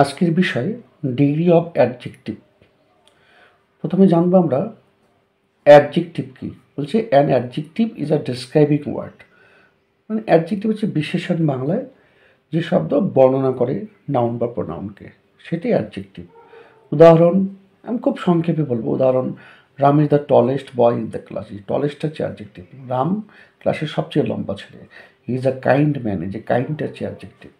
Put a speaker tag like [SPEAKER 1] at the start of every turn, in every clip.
[SPEAKER 1] আজকের বিষয় degree of adjective. প্রথমে জানবো আমরা অ্যাডজেক্টিভ কি। বলছে an adjective is a describing word. মানে অ্যাডজেক্টিভ হচ্ছে বিশেষণ, বাংলায় যে শব্দ বর্ণনা করে নাউন বা প্রোনাউনকে, সেটাই অ্যাডজেক্টিভ। উদাহরণ আমি খুব সংক্ষেপে বলবো। উদাহরণ, Ram is the tallest boy in the class. এই টলেস্ট হচ্ছে অ্যাডজেক্টিভ। রাম ক্লাসের সবচেয়ে লম্বা ছেলে। He is a kind man. এই যে কাইন্ড হচ্ছে অ্যাডজেক্টিভ।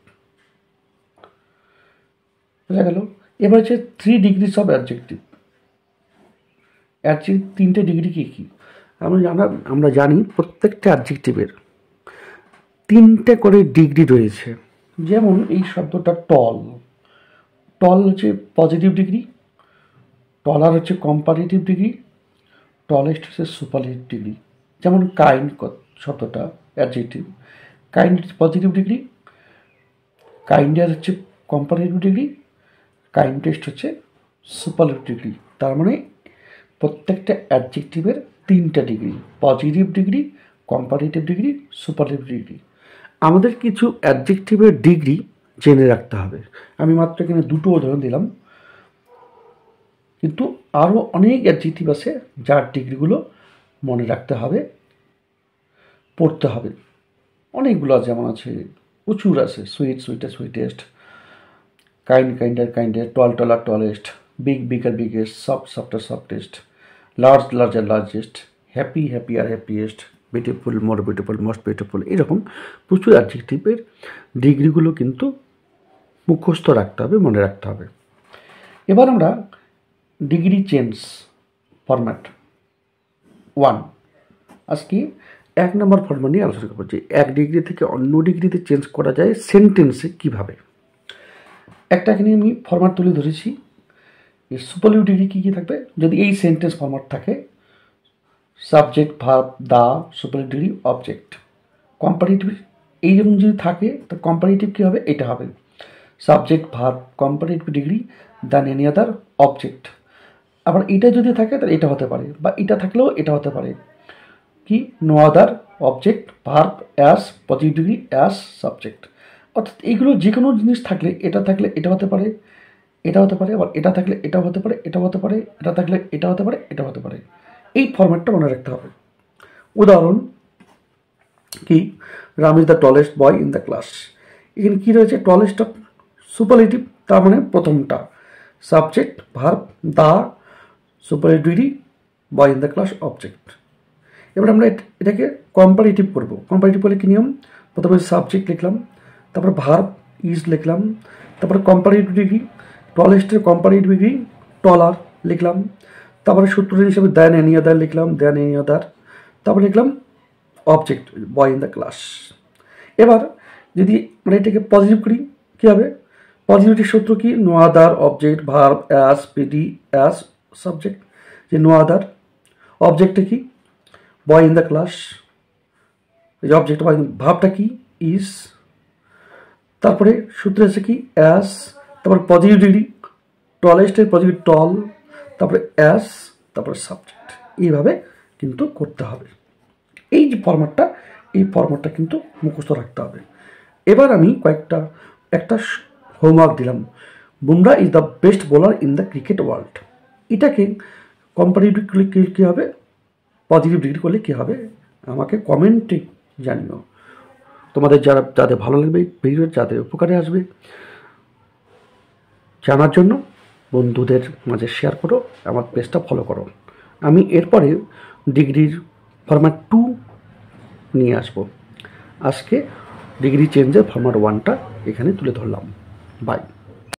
[SPEAKER 1] বোঝা গেল। এবার হচ্ছে 3 ডিগ্রিস অফ অ্যাডজেক্টিভ। অ্যাডজেক্টিভ 3টে ডিগ্রি কী কী আমরা জানি। প্রত্যেকটা অ্যাডজেক্টিভের 3টে করে ডিগ্রি রয়েছে। যেমন এই শব্দটা টল। টল হচ্ছে পজিটিভ ডিগ্রি, টলার হচ্ছে কম্পারেটিভ ডিগ্রি, টলেস্ট হচ্ছে সুপারলেটিভ ডিগ্রি। যেমন কাইন্ড শব্দটা adjective, kind positive degree, kinder হচ্ছে কম্পারেটিভ ডিগ্রি, কাইন্ডেস্ট হচ্ছে সুপারলেটিভ ডিগ্রি। তার মানে প্রত্যেকটা অ্যাডজেক্টিভের 3টা degree, positive degree, comparative degree, superlative degree. আমাদের কিছু অ্যাডজেক্টিভের ডিগ্রি জেনে রাখতে হবে। আমি মাত্র এখানে 2টো উদাহরণ দিলাম, কিন্তু আরও অনেক অ্যাডজেক্টিভ আছে যার ডিগ্রিগুলো মনে রাখতে হবে, পড়তে হবে। অনেকগুলো যেমন আছে, প্রচুর আছে। Sweet sweeter sweetest, kind kinder kindest, tall taller tallest, big bigger biggest, soft softer softest, large larger largest, happy happier happiest, beautiful more beautiful most beautiful. এরকম প্রচুর অ্যাডজেক্টিভের ডিগ্রিগুলো কিন্তু মুখস্থ রাখতে হবে, মনে রাখতে হবে। এবার আমরা ডিগ্রি চেঞ্জ ফরম্যাট 1 আজকে 1 নম্বর ফরম্যাট নিয়ে আলোচনা করবো, যে 1 ডিগ্রি থেকে অন্য ডিগ্রিতে চেঞ্জ করা যায় সেন্টেন্সে কীভাবে। একটা এখানে আমি ফরম্যাট তুলে ধরেছি। এই সুপারলেটিভ ডিগ্রি কী কী থাকবে যদি এই সেন্টেন্স ফরম্যাট থাকে। Subject, verb, the, superlative degree, object. Comparative এইরকম যদি থাকে তো কম্পারেটিভ কী হবে, এটা হবে subject, verb, comparative degree, than any other, object. আবার এটা যদি থাকে তাহলে এটা হতে পারে, বা এটা থাকলেও এটা হতে পারে কি, no other, object, verb, as, positive degree, as, subject. অর্থাৎ এইগুলো যে কোনো জিনিস থাকলে এটা থাকলে এটা হতে পারে, এটা হতে পারে, আবার এটা থাকলে এটাও হতে পারে, এটা হতে পারে, এটা থাকলে এটা হতে পারে, এটা হতে পারে। এই ফরম্যাটটা মনে রাখতে হবে। উদাহরণ কি, Ram is the tallest boy in the class. এখানে কী রয়েছে, টলেস্ট অফ সুপারলেটিভ, তার মানে প্রথমটা subject, verb, the, superlative degree, boy in the class, object. এবার আমরা এটাকে কম্পারেটিভ করব। কম্পারেটিভ করলে কী নিয়ম, প্রথমে সাবজেক্ট লিখলাম, তারপর ভার্ব ইজ লিখলাম, তারপরে কম্পারেটিভ ডিগ্রি, টলেস্টের কম্পারেটিভ ডিগ্রি টলার লিখলাম, তারপরে সূত্র হিসেবে দেন এনি আদার লিখলাম, দেন এনি আদার, তারপরে লিখলাম object, boy in the class. এবার যদি আমরা এটাকে পজিটিভ করি কী হবে, পজিটিভিটির সূত্র কি, no other, object, verb, as, PD, as, subject. যে নো আদার, অবজেক্টটা কি, বয় ইন দ্য ক্লাস, এই যে অবজেক্ট, বয়, ভার্বটা কি, ইজ, তারপরে সূত্র আছে কি, অ্যাস, তারপর পজিটিভ ডিগ্রি, টলেস্টের পজিটিভ টল, তারপরে অ্যাস, তারপরে সাবজেক্ট। এইভাবে কিন্তু করতে হবে। এই যে ফরম্যাটটা, এই ফরম্যাটটা কিন্তু মুখস্থ রাখতে হবে। এবার আমি একটা হোমওয়ার্ক দিলাম। Bumrah is the best bowler in the cricket world. এটাকে কম্পারেটিভ করলে কী হবে, পজিটিভ ডিগ্রি করলে কী হবে, আমাকে কমেন্টে জানিও। তোমাদের যাদের ভালো লাগবে ভিডিও, যাদের উপকারে আসবে, জানার জন্য বন্ধুদের মাঝে শেয়ার করো, আমার পেজটা ফলো করো। আমি এরপরে ডিগ্রির ফরম্যাট 2 নিয়ে আসবো। আজকে ডিগ্রি চেঞ্জের ফরম্যাট 1টা এখানে তুলে ধরলাম। বাই।